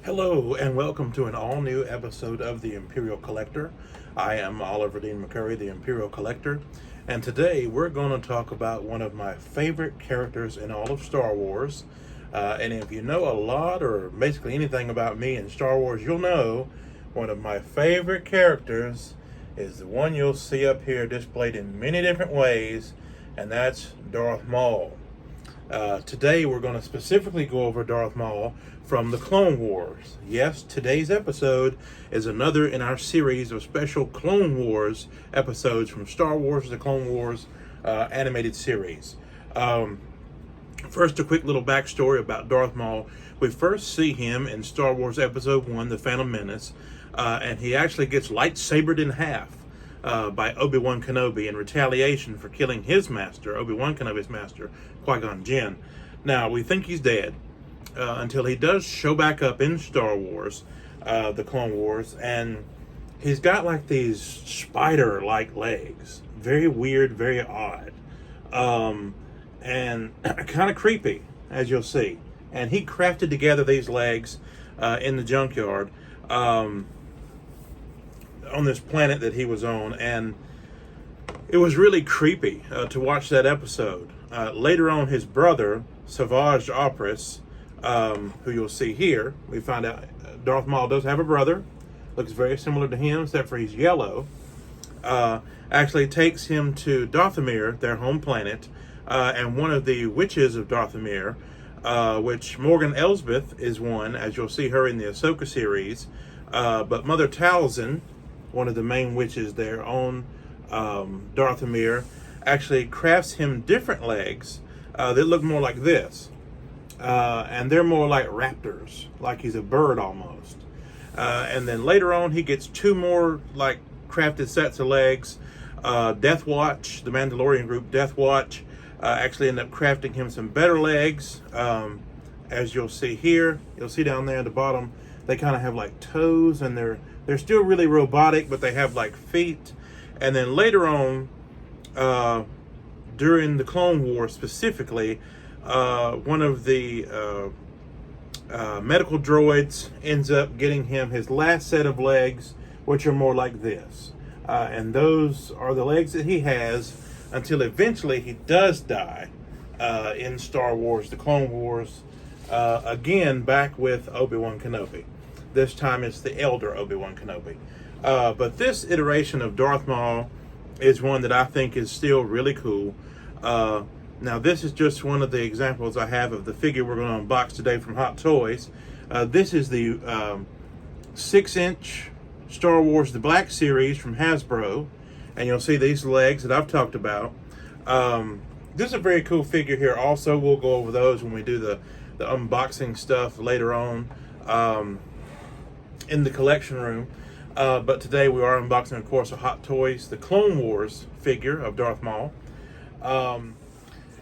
Hello and welcome to an all-new episode of the Imperial Collector. I am Oliver Dean McCurry, the Imperial Collector, and today we're going to talk about one of my favorite characters in all of Star Wars. And if you know a lot or basically anything about me in Star Wars, you'll know one of my favorite characters is the one you'll see up here displayed in many different ways, and that's Darth Maul. Today we're going to specifically go over Darth Maul from the Clone Wars. Yes, today's episode is another in our series of special Clone Wars episodes from Star Wars The Clone Wars animated series. First, a quick little backstory about Darth Maul. We first see him in Star Wars Episode 1, The Phantom Menace, and he actually gets lightsabered in half by Obi-Wan Kenobi in retaliation for killing his master, Obi-Wan Kenobi's master, Qui-Gon Jinn. Now, we think he's dead until he does show back up in Star Wars, the Clone Wars, and he's got like these spider-like legs. Very weird, very odd, and kind of creepy, as you'll see. And he crafted together these legs in the junkyard on this planet that he was on, and it was really creepy to watch that episode. Later on, his brother, Savage Opress, who you'll see here, we find out Darth Maul does have a brother, looks very similar to him, except for he's yellow, actually takes him to Dathomir, their home planet, and one of the witches of Dathomir, which Morgan Elsbeth is one, as you'll see her in the Ahsoka series, but Mother Talzin, one of the main witches there on Dathomir, actually crafts him different legs that look more like this. And they're more like raptors, like he's a bird almost. And then later on, he gets two more like crafted sets of legs. Death Watch, the Mandalorian group Death Watch, actually end up crafting him some better legs. As you'll see here, you'll see down there at the bottom, they kind of have like toes, and they're still really robotic, but they have like feet. And then later on, during the Clone Wars specifically, one of the medical droids ends up getting him his last set of legs, which are more like this. And those are the legs that he has until eventually he does die in Star Wars, the Clone Wars, again back with Obi-Wan Kenobi. This time it's the elder Obi-Wan Kenobi. But this iteration of Darth Maul is one that I think is still really cool. Now, this is just one of the examples I have of the figure we're going to unbox today from Hot Toys. This is the 6-inch Star Wars The Black Series from Hasbro. And you'll see these legs that I've talked about. This is a very cool figure here. Also, we'll go over those when we do the unboxing stuff later on in the collection room. But today we are unboxing, of course, a Hot Toys, the Clone Wars figure of Darth Maul.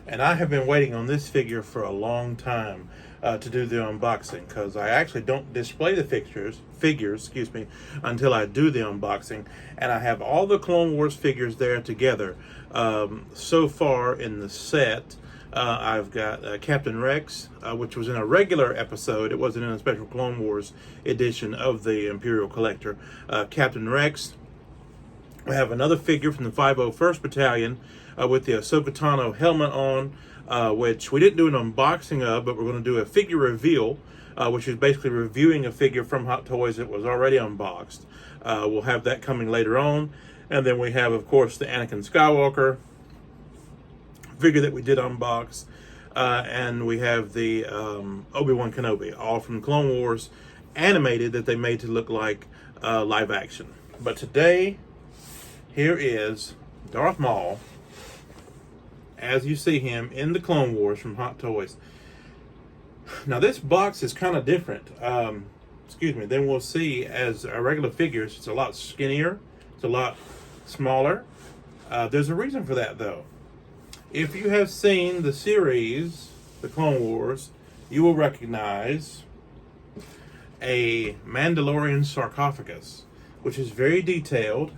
And I have been waiting on this figure for a long time to do the unboxing, because I actually don't display the figures, until I do the unboxing. And I have all the Clone Wars figures there together. So far in the set, I've got Captain Rex, which was in a regular episode. It wasn't in a special Clone Wars edition of the Imperial Collector. Captain Rex. I have another figure from the 501st Battalion with the Ahsoka Tano helmet on, which we didn't do an unboxing of, but we're going to do a figure reveal, which is basically reviewing a figure from Hot Toys that was already unboxed. We'll have that coming later on. And then we have, of course, the Anakin Skywalker figure that we did unbox. And we have the Obi-Wan Kenobi, all from Clone Wars, animated, that they made to look like live action. But today, here is Darth Maul, as you see him in the Clone Wars from Hot Toys. Now, this box is kind of different, than we'll see as our regular figures. It's a lot skinnier. It's a lot smaller. There's a reason for that, though. If you have seen the series, the Clone Wars, you will recognize a Mandalorian sarcophagus, which is very detailed.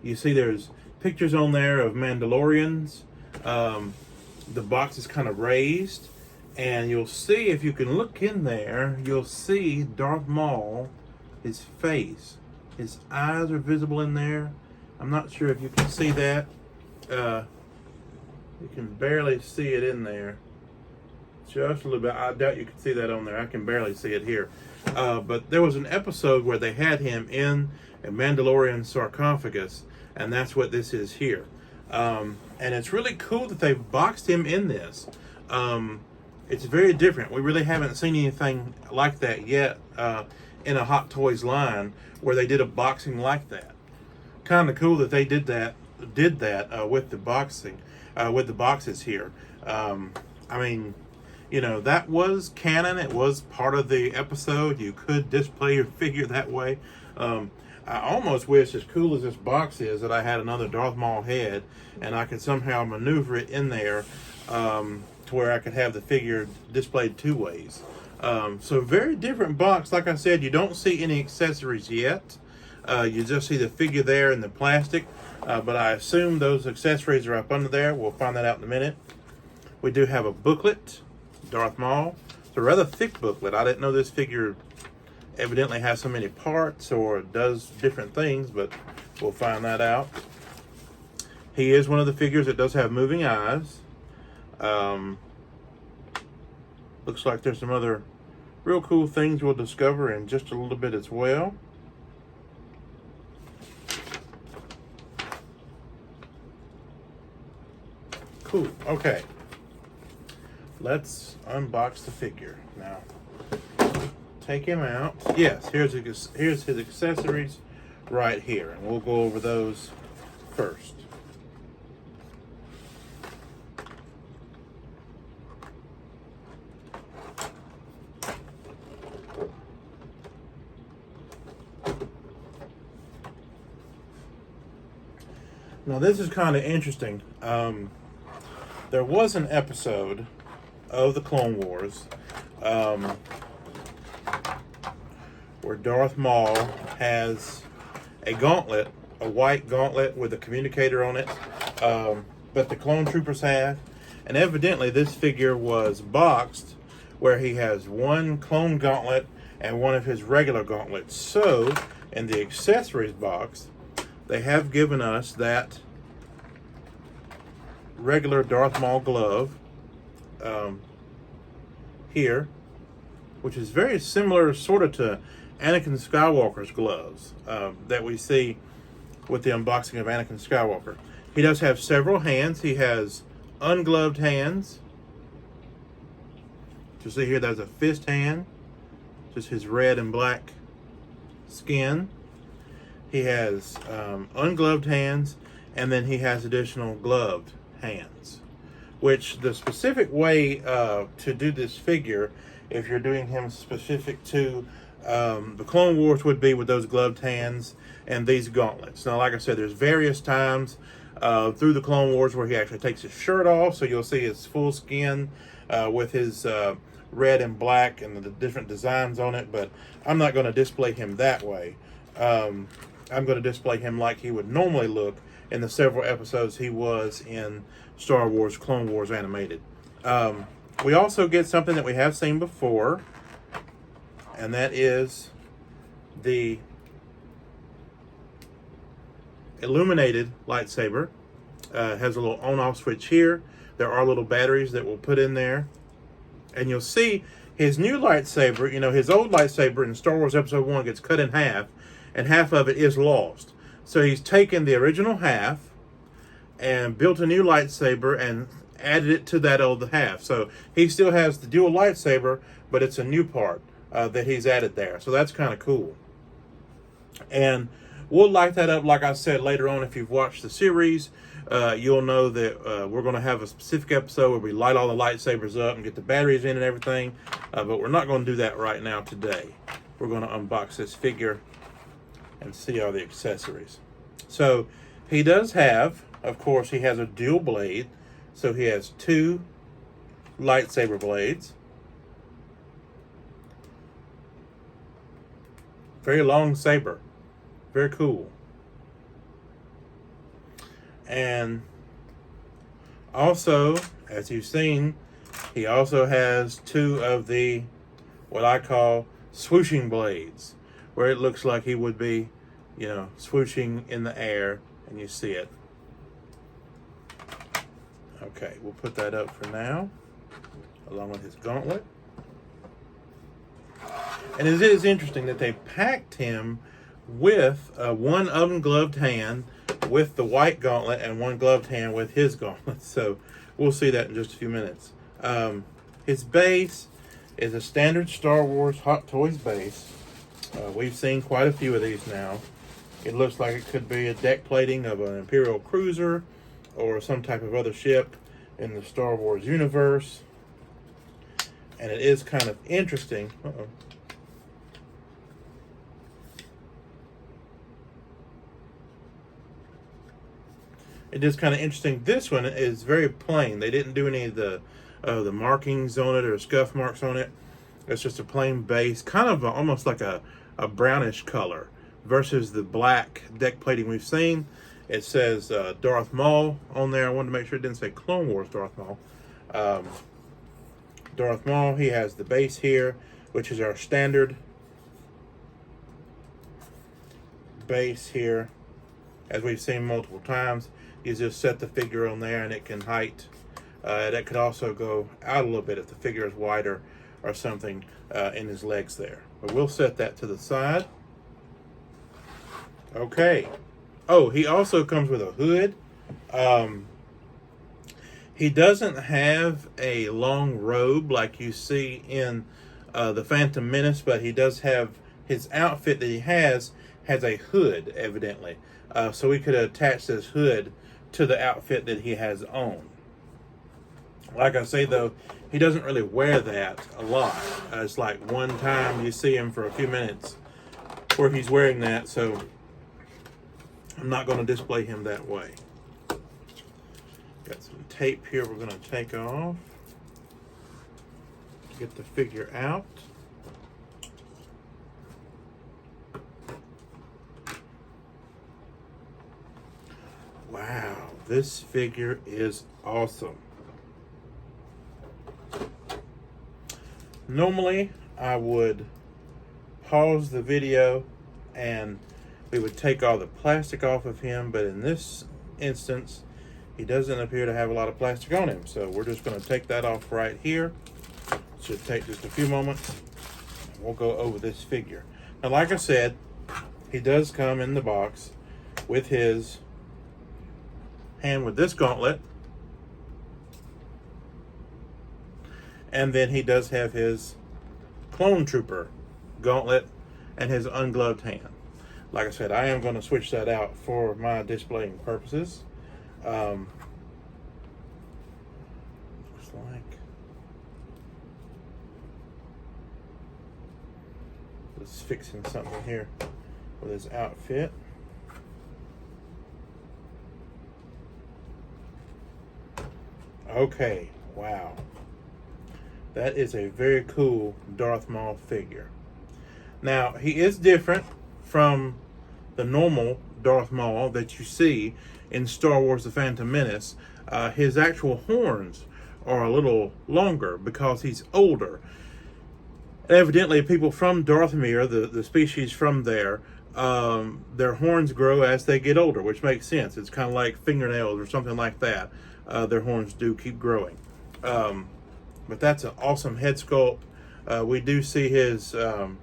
You see there's pictures on there of Mandalorians. The box is kind of raised, And you'll see, if you can look in there, you'll see Darth Maul, his face. His eyes are visible in there. I'm not sure if you can see that. You can barely see it in there. Just a little bit. I doubt you can see that on there. I can barely see it here. But there was an episode where they had him in a Mandalorian sarcophagus, and that's what this is here. And it's really cool that they've boxed him in this. It's very different. We really haven't seen anything like that yet in a Hot Toys line where they did a boxing like that. Kind of cool that they did that with the boxing, with the boxes here. I mean, you know, that was canon. It was part of the episode. You could display your figure that way. I almost wish, as cool as this box is, that I had another Darth Maul head and I could somehow maneuver it in there to where I could have the figure displayed two ways. So very different box. Like I said, you don't see any accessories yet. You just see the figure there in the plastic. But I assume those accessories are up under there. We'll find that out in a minute. We do have a booklet, Darth Maul. It's a rather thick booklet. I didn't know this figure evidently has so many parts or does different things, but we'll find that out. He is one of the figures that does have moving eyes. Looks like there's some other real cool things we'll discover in just a little bit as well. Cool. Okay. Let's unbox the figure now. Take him out. Yes, here's his accessories right here, and we'll go over those first. Now this is kind of interesting. There was an episode of the Clone Wars where Darth Maul has a gauntlet, a white gauntlet with a communicator on it, but the clone troopers have. And evidently this figure was boxed where he has one clone gauntlet and one of his regular gauntlets. So in the accessories box, they have given us that regular Darth Maul glove here, which is very similar sort of to Anakin Skywalker's gloves that we see with the unboxing of Anakin Skywalker. He does have several hands. He has ungloved hands. You see here, there's a fist hand, just his red and black skin. He has ungloved hands, and then he has additional gloved hands, which the specific way to do this figure, if you're doing him specific to the Clone Wars, would be with those gloved hands and these gauntlets. Now, like I said, there's various times through the Clone Wars where he actually takes his shirt off, so you'll see his full skin with his red and black and the different designs on it, but I'm not going to display him that way. I'm going to display him like he would normally look in the several episodes he was in Star Wars Clone Wars Animated. We also get something that we have seen before, and that is the illuminated lightsaber. It has a little on-off switch here. There are little batteries that we'll put in there. And you'll see his new lightsaber, you know, his old lightsaber in Star Wars Episode 1 gets cut in half, and half of it is lost. So he's taken the original half and built a new lightsaber and added it to that old half. So he still has the dual lightsaber, but it's a new part that he's added there. So that's kind of cool. And we'll light that up, like I said, later on. If you've watched the series, you'll know that we're going to have a specific episode where we light all the lightsabers up and get the batteries in and everything. But we're not going to do that right now today. We're going to unbox this figure and see all the accessories. So he does have, of course, he has a dual blade. So he has two lightsaber blades. Very long saber. Very cool. And also, as you've seen, He also has two of the, what I call swooshing blades, where it looks like he would be, you know, swooshing in the air, and you see it. Okay, we'll put that up for now, along with his gauntlet. And it is interesting that they packed him with one ungloved hand with the white gauntlet and one gloved hand with his gauntlet. So we'll see that in just a few minutes. His base is a standard Star Wars Hot Toys base. We've seen quite a few of these now. It looks like it could be a deck plating of an Imperial cruiser or some type of other ship in the Star Wars universe. And it is kind of interesting. It is kind of interesting. This one is very plain. They didn't do any of the markings on it or scuff marks on it. It's just a plain base, kind of almost like a brownish color versus the black deck plating we've seen. It says Darth Maul on there. I wanted to make sure it didn't say Clone Wars Darth Maul. Darth Maul, he has the base here, which is our standard base here, as we've seen multiple times. You just set the figure on there and it can height. That could also go out a little bit if the figure is wider or something in his legs there. But we'll set that to the side. Okay. Oh, he also comes with a hood. He doesn't have a long robe like you see in the Phantom Menace, but he does have his outfit that he has a hood, evidently. So we could attach this hood to the outfit that he has on. Like I say, though, he doesn't really wear that a lot. It's like one time you see him for a few minutes where he's wearing that, so I'm not going to display him that way. Got some tape here we're going to take off. Get the figure out. Wow, this figure is awesome. Normally, I would pause the video and we would take all the plastic off of him, but in this instance, he doesn't appear to have a lot of plastic on him. So we're just going to take that off right here. Should take just a few moments. We'll go over this figure. Now, like I said, he does come in the box with his hand with this gauntlet. And then he does have his clone trooper gauntlet and his ungloved hand. Like I said, I am going to switch that out for my displaying purposes. Looks like just fixing something here with his outfit. Okay, wow. That is a very cool Darth Maul figure. Now, he is different from the normal Darth Maul that you see in Star Wars The Phantom Menace. His actual horns are a little longer because he's older. Evidently, people from Darthmere, the species from there, their horns grow as they get older, which makes sense. It's kind of like fingernails or something like that. Their horns do keep growing. But that's an awesome head sculpt. We do see his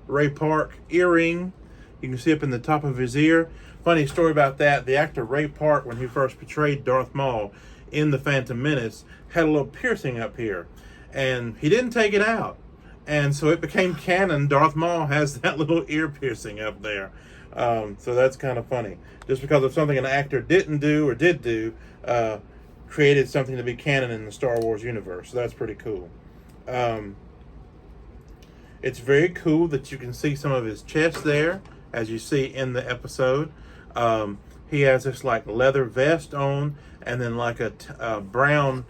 Ray Park earring. You can see up in the top of his ear. Funny story about that. The actor Ray Park, when he first portrayed Darth Maul in The Phantom Menace, had a little piercing up here. And he didn't take it out. And so it became canon. Darth Maul has that little ear piercing up there. So that's kind of funny. Just because of something an actor didn't do or did do, created something to be canon in the Star Wars universe. So that's pretty cool. It's very cool that you can see some of his chest there, as you see in the episode. He has this like leather vest on, and then like a brown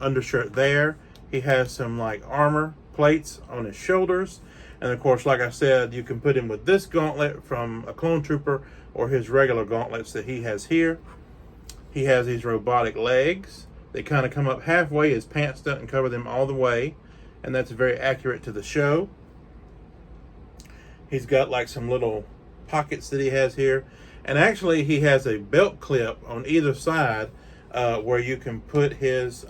undershirt there. He has some like armor plates on his shoulders. And of course, like I said, you can put him with this gauntlet from a clone trooper or his regular gauntlets that he has here. He has these robotic legs, They kind of come up halfway. His pants doesn't cover them all the way, and that's very accurate to the show. He's got like some little pockets that he has here, and actually he has a belt clip on either side where you can put his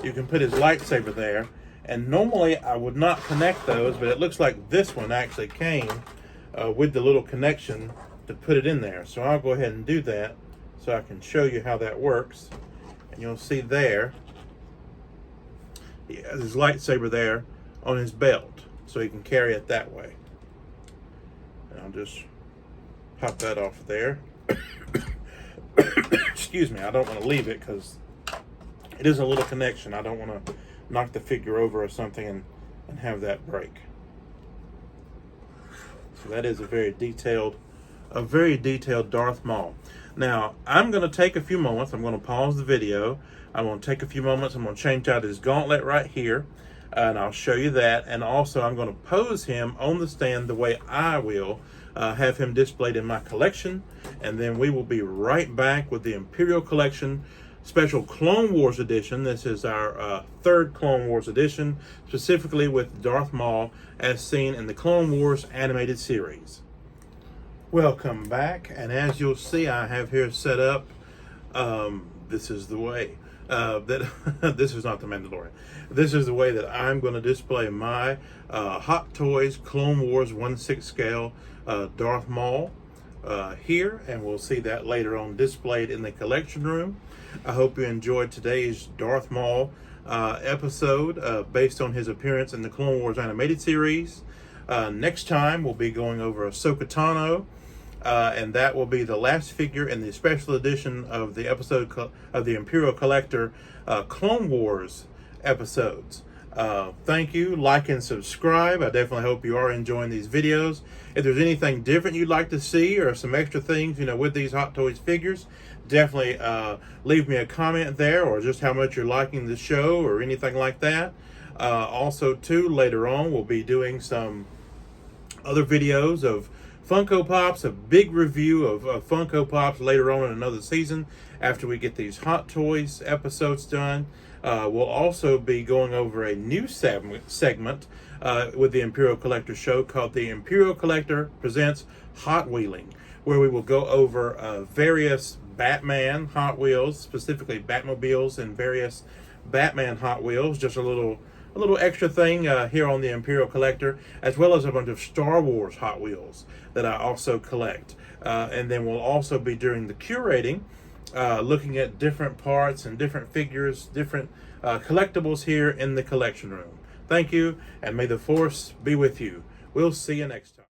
lightsaber there. And normally I would not connect those, but it looks like this one actually came with the little connection to put it in there. So I'll go ahead and do that so I can show you how that works. And you'll see there, he has his lightsaber there on his belt, so he can carry it that way. And I'll just pop that off there. Excuse me, I don't want to leave it because it is a little connection. I don't want to knock the figure over or something and have that break. So that is a very detailed Darth Maul. Now I'm going to take a few moments. I'm going to pause the video. I'm going to take a few moments. I'm going to change out his gauntlet right here, and I'll show you that. And also I'm going to pose him on the stand the way I will have him displayed in my collection, and then we will be right back with the Imperial Collection Special Clone Wars edition. This is our third Clone Wars edition, specifically with Darth Maul as seen in the Clone Wars animated series. Welcome back, and as you'll see, I have here set up, this is the way that this is not the Mandalorian. This is the way that I'm going to display my Hot Toys Clone Wars 1/6 scale Darth Maul here, and we'll see that later on displayed in the collection room. I hope you enjoyed today's Darth Maul episode based on his appearance in the Clone Wars animated series. Next time we'll be going over Ahsoka Tano, and that will be the last figure in the special edition of the episode of the Imperial Collector Clone Wars episodes. Thank you, like and subscribe. I definitely hope you are enjoying these videos. If there's anything different you'd like to see or some extra things, with these Hot Toys figures, definitely leave me a comment there, or just how much you're liking the show or anything like that. Also too, later on we'll be doing some other videos of Funko Pops, a big review of Funko Pops later on in another season after we get these Hot Toys episodes done. We'll also be going over a new segment with the Imperial Collector show called the Imperial Collector Presents Hot Wheeling, where we will go over various Batman Hot Wheels, specifically Batmobiles and various Batman Hot Wheels, just a little extra thing here on the Imperial Collector, as well as a bunch of Star Wars Hot Wheels that I also collect. And then we'll also be doing the curating, looking at different parts and different figures, different collectibles here in the collection room. Thank you, and may the Force be with you. We'll see you next time.